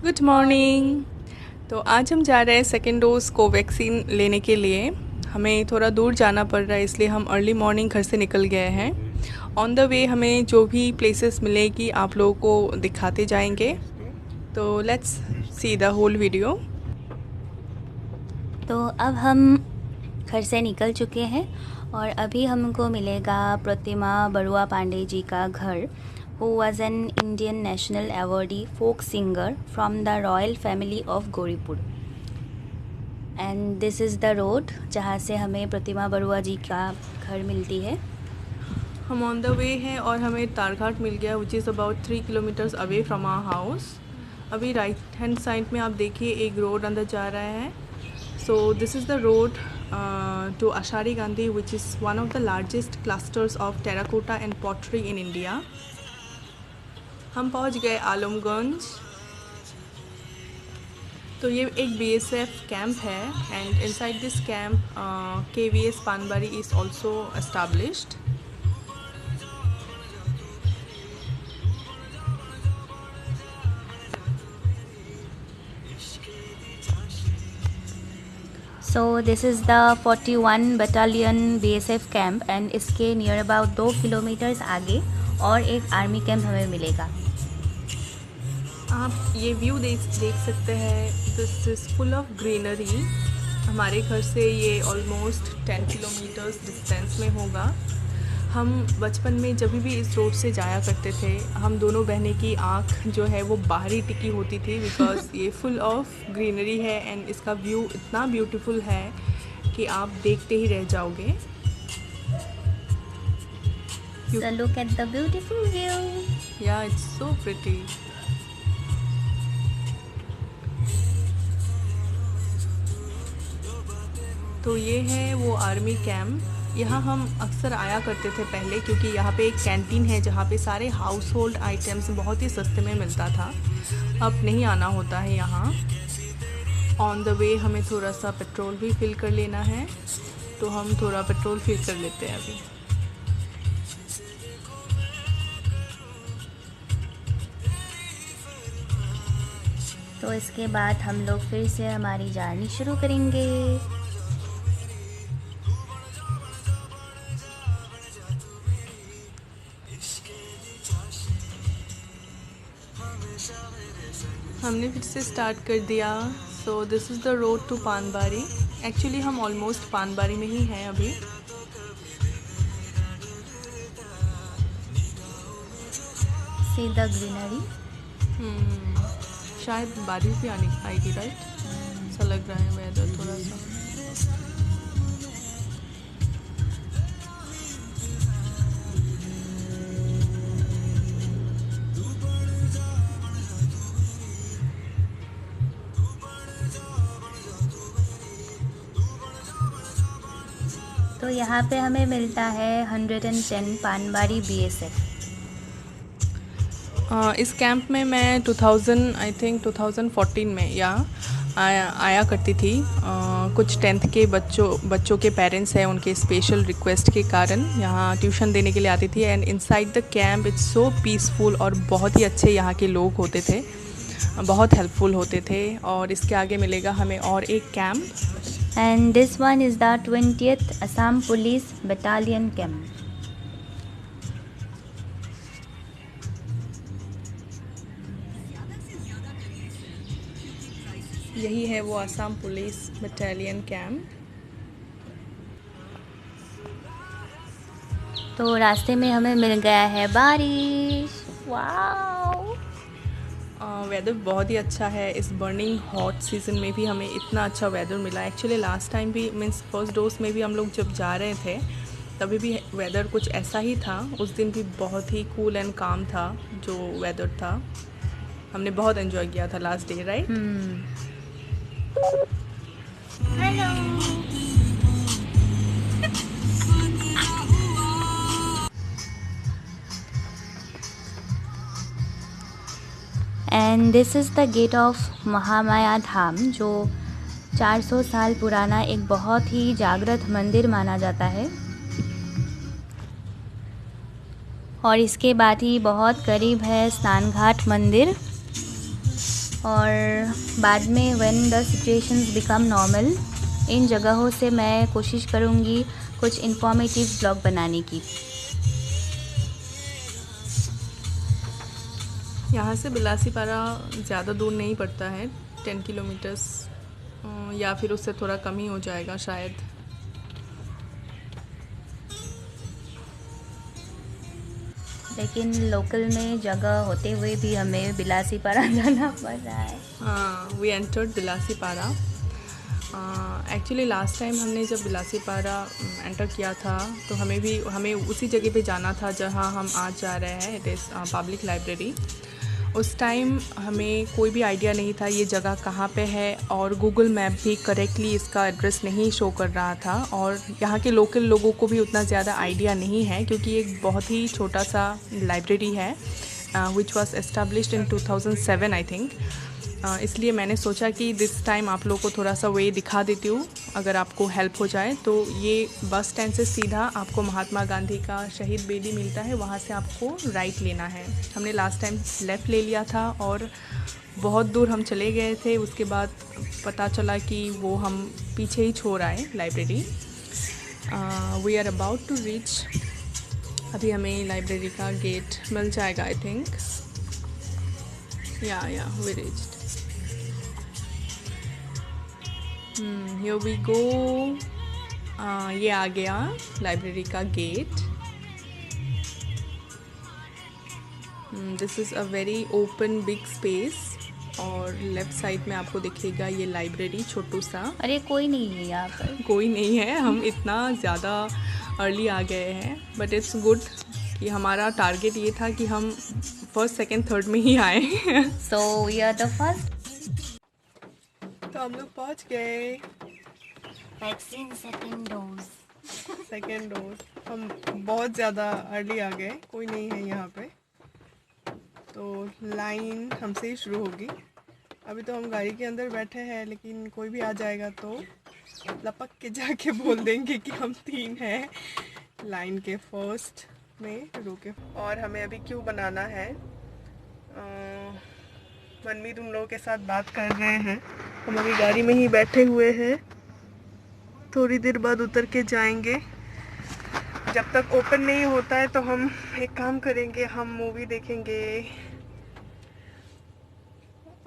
Good morning. तो आज हम जा रहे हैं सेकेंड डोज कोवैक्सीन लेने के लिए। हमें थोड़ा दूर जाना पड़ रहा है, इसलिए हम अर्ली मॉर्निंग घर से निकल गए हैं। ऑन द वे हमें जो भी प्लेसेस मिलेगी आप लोगों को दिखाते जाएंगे। तो let's see the whole video. तो अब हम घर से निकल चुके हैं और अभी हमको मिलेगा प्रतिमा बरुआ पांडे जी का घर, who was an Indian National Awardee folk singer from the royal family of Gauripur. And this is the road जहाँ से हमें प्रतिमा बरुआ जी का घर मिलती है। हम ऑन द वे हैं और हमें तारघाट मिल गया, which is about 3 kilometres away from our house. अभी राइट हैंड साइड में आप देखिए एक रोड अंदर जा रहा है। So this is the road to Ashari Gandhi, which is one of the largest clusters of terracotta and pottery in India. हम पहुंच गए आलमगंज। तो ये एक BSF कैंप है and inside this camp KVS Panbari is also established. So this is the 41 Battalion BSF camp and इसके near about 2 kilometres आगे और एक आर्मी कैंप हमें मिलेगा। आप ये व्यू देख सकते हैं। This is full of greenery. हमारे घर से ये ऑलमोस्ट 10 किलोमीटर्स डिस्टेंस में होगा। हम बचपन में जब भी इस रोड से जाया करते थे, हम दोनों बहनें की आँख जो है वो बाहर ही टिकी होती थी, बिकॉज ये फुल ऑफ ग्रीनरी है एंड इसका व्यू इतना ब्यूटीफुल है कि आप देखते ही रह जाओगे। So look at the beautiful view. Yeah, it's so pretty. तो ये है वो आर्मी कैंप। यहाँ हम अक्सर आया करते थे पहले, क्योंकि यहाँ पे एक कैंटीन है जहाँ पे सारे हाउस होल्ड आइटम्स बहुत ही सस्ते में मिलता था। अब नहीं आना होता है यहाँ। ऑन द वे हमें थोड़ा सा पेट्रोल भी फिल कर लेना है, तो हम थोड़ा पेट्रोल फिल कर लेते हैं अभी। तो इसके बाद हम लोग फिर से हमारी जर्नी शुरू करेंगे। हमने फिर से स्टार्ट कर दिया। So this is the road to Panbari. Actually हम ऑलमोस्ट पानबारी में ही हैं अभी। See the greenery. शायद बारिश भी आने आएगी, राइट? ऐसा लग रहा है वेदर थोड़ा सा। तो यहाँ पे हमें मिलता है 110 पानबारी BSF। इस कैंप में मैं 2014 में आया करती थी। कुछ 10th के बच्चों के पेरेंट्स हैं, उनके स्पेशल रिक्वेस्ट के कारण यहाँ ट्यूशन देने के लिए आती थी। And inside the camp it's so peaceful और बहुत ही अच्छे यहाँ के लोग होते थे, बहुत हेल्पफुल होते थे। और इसके आगे मिलेगा हमें और एक camp. And this one is the 20th Assam Police Battalion camp. यही है वो असम पुलिस बटालियन कैंप। तो रास्ते में हमें मिल गया है बारिश। वाओ! वेदर बहुत ही अच्छा है। इस बर्निंग हॉट सीज़न में भी हमें इतना अच्छा वेदर मिला। एक्चुअली लास्ट टाइम भी मीन्स फर्स्ट डोज में भी हम लोग जब जा रहे थे तभी भी वेदर कुछ ऐसा ही था। उस दिन भी बहुत ही कूल एंड काम था जो वेदर था। हमने बहुत एंजॉय किया था last day, right? Hello. And this is the gate of Mahamaya Dham, जो 400 साल पुराना एक बहुत ही जागृत मंदिर माना जाता है। और इसके बाद ही बहुत करीब है स्नान घाट मंदिर। और बाद में when the situations become normal इन जगहों से मैं कोशिश करूँगी कुछ इन्फॉर्मेटिव ब्लॉग बनाने की। यहाँ से बिलासीपारा ज़्यादा दूर नहीं पड़ता है, 10 किलोमीटर्स या फिर उससे थोड़ा कम ही हो जाएगा शायद। लेकिन लोकल में जगह होते हुए भी हमें बिलासीपारा जाना पड़ रहा है। हाँ, we entered Bilasipara. Actually last time हमने जब बिलासीपारा एंटर किया था तो हमें उसी जगह पे जाना था जहाँ हम आज जा रहे हैं, इट इज़ पब्लिक लाइब्रेरी। उस टाइम हमें कोई भी आइडिया नहीं था ये जगह कहाँ पे है, और गूगल मैप भी करेक्टली इसका एड्रेस नहीं शो कर रहा था, और यहाँ के लोकल लोगों को भी उतना ज़्यादा आइडिया नहीं है क्योंकि एक बहुत ही छोटा सा लाइब्रेरी है which was established in 2007 I think. इसलिए मैंने सोचा कि दिस टाइम आप लोगों को थोड़ा सा वे दिखा देती हूँ, अगर आपको हेल्प हो जाए। तो ये बस स्टैंड से सीधा आपको महात्मा गांधी का शहीद बेदी मिलता है, वहाँ से आपको राइट लेना है। हमने लास्ट टाइम लेफ़्ट ले लिया था और बहुत दूर हम चले गए थे, उसके बाद पता चला कि वो हम पीछे ही छोड़ आए library. We are about to reach, अभी हमें लाइब्रेरी का गेट मिल जाएगा आई थिंक। या we reached. Here we go. ये आ गया लाइब्रेरी का gate. This is a very open big space, और लेफ़्ट साइड में आपको दिखेगा ये लाइब्रेरी छोटू सा। अरे कोई नहीं है यहाँ पर, कोई नहीं है, हम इतना ज़्यादा अर्ली आ गए हैं, बट इट्स गुड कि हमारा टारगेट ये था कि हम फर्स्ट सेकंड थर्ड में ही आए। So we are the first. तो हम लोग पहुँच गए। Vaccine second dose. हम बहुत ज़्यादा अर्ली आ गए, कोई नहीं है यहाँ पे, तो लाइन हमसे ही शुरू होगी। अभी तो हम गाड़ी के अंदर बैठे हैं, लेकिन कोई भी आ जाएगा तो लपक के जाके बोल देंगे कि हम 3 हैं लाइन के फर्स्ट में रुके। और हमें अभी क्यों बनाना है, मनमीत उन लोगों के साथ बात कर रहे हैं। हम अभी गाड़ी में ही बैठे हुए हैं, थोड़ी देर बाद उतर के जाएंगे। जब तक ओपन नहीं होता है तो हम एक काम करेंगे, हम मूवी देखेंगे।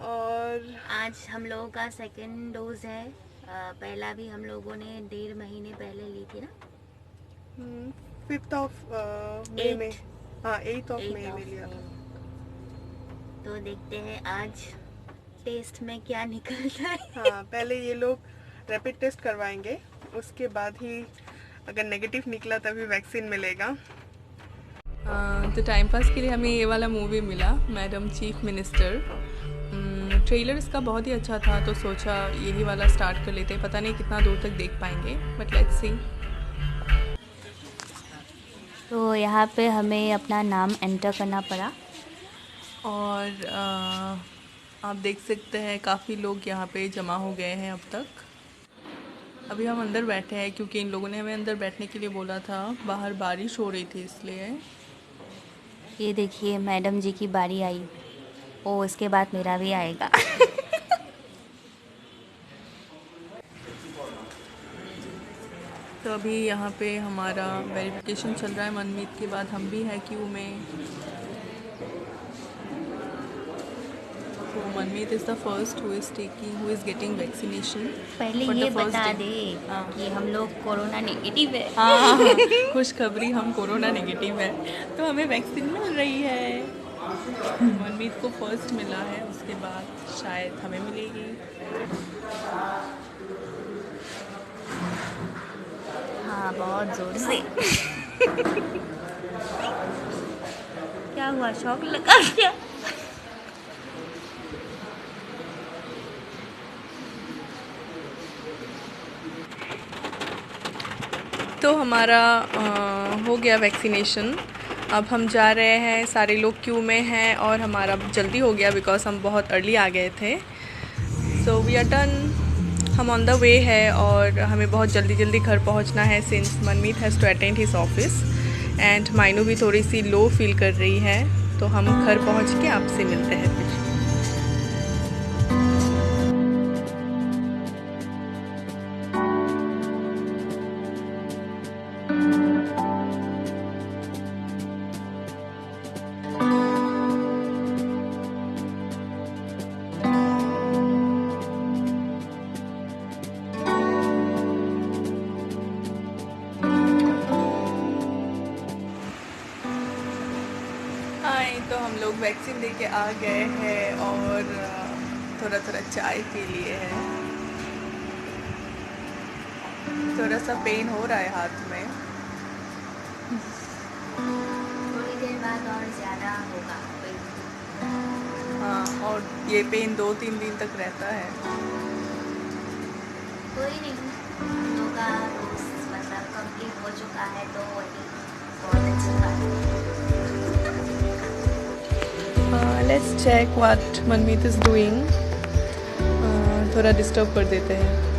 और आज हम लोगों का सेकेंड डोज है। पहला भी हम लोगों ने 1.5 महीने पहले ली थी ना, 5th ऑफ मई में। हाँ, 8th ऑफ मई में लिया था। तो देखते हैं आज टेस्ट में क्या निकलता है। हाँ, पहले ये लोग रैपिड टेस्ट करवाएंगे, उसके बाद ही अगर नेगेटिव निकला तभी वैक्सीन मिलेगा। तो टाइम पास के लिए हमें ये वाला मूवी मिला, मैडम चीफ मिनिस्टर। ट्रेलर इसका बहुत ही अच्छा था, तो सोचा यही वाला स्टार्ट कर लेते हैं। पता नहीं कितना दूर तक देख पाएंगे, बट लेट्स सी। तो यहाँ पे हमें अपना नाम एंटर करना पड़ा, और आप देख सकते हैं काफ़ी लोग यहाँ पे जमा हो गए हैं अब तक। अभी हम अंदर बैठे हैं क्योंकि इन लोगों ने हमें अंदर बैठने के लिए बोला था, बाहर बारिश हो रही थी इसलिए। ये देखिए मैडम जी की बारी आई, ओ इसके बाद मेरा भी आएगा। तो अभी यहाँ पे हमारा वेरिफिकेशन चल रहा है, मनमीत के बाद हम भी हैं क्यू में। तो Manmeet is the first who is getting vaccination. पहले ये बता दे कि हम लोग कोरोना नेगेटिव है। हाँ, खुशखबरी, हम कोरोना नेगेटिव है, तो हमें वैक्सीन मिल रही है। मनमीत को फर्स्ट मिला है, उसके बाद शायद हमें मिलेगी। हाँ, बहुत ज़ोर से। क्या हुआ, शौक लगा क्या? तो हमारा हो गया वैक्सीनेशन। अब हम जा रहे हैं, सारे लोग क्यू में हैं और हमारा जल्दी हो गया बिकॉज हम बहुत अर्ली आ गए थे। सो वी आर डन, हम ऑन द वे है और हमें बहुत जल्दी घर पहुंचना है since Manmeet has to attend his office and Mainu भी थोड़ी सी लो फील कर रही है। तो हम घर पहुंच के आपसे मिलते हैं फिर। वैक्सीन लेके आ गए हैं और थोड़ा थोड़ा चाय पी लिए हैं। थोड़ा सा पेन हो रहा है हाथ में। थोड़ी देर बाद और ज़्यादा होगा। हाँ, और ये पेन 2-3 दिन तक रहता है। कोई नहीं, हम लोग का कोर्स मतलब कंप्लीट हो चुका है तो वही बहुत अच्छी बात है। Let's check what Manmeet is doing. थोड़ा डिस्टर्ब कर देते हैं।